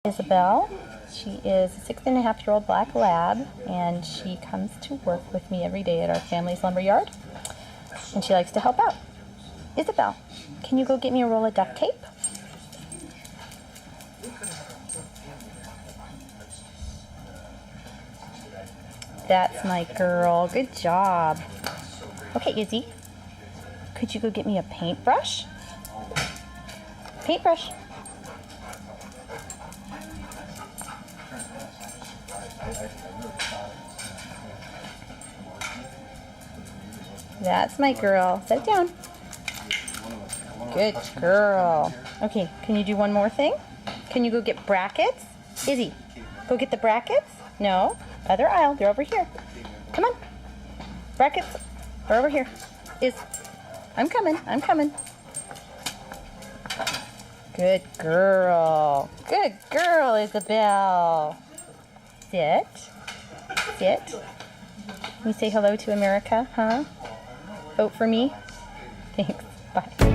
Isabel. She is a 6.5-year-old black lab, and she comes to work with me every day at our family's lumber yard, and she likes to help out. Isabel, can you go get me a roll of duct tape? That's my girl. Good job. Okay, Izzy, could you go get me a paintbrush? Paintbrush. That's my girl. Set it down. Good girl. Okay, can you do one more thing? Can you go get brackets? Izzy, go get the brackets? No, other aisle. They're over here. Come on. Brackets are over here. I'm coming. I'm coming. Good girl. Good girl, Isabel. Sit. Sit. Can you say hello to America, huh? Vote for me? Thanks. Bye.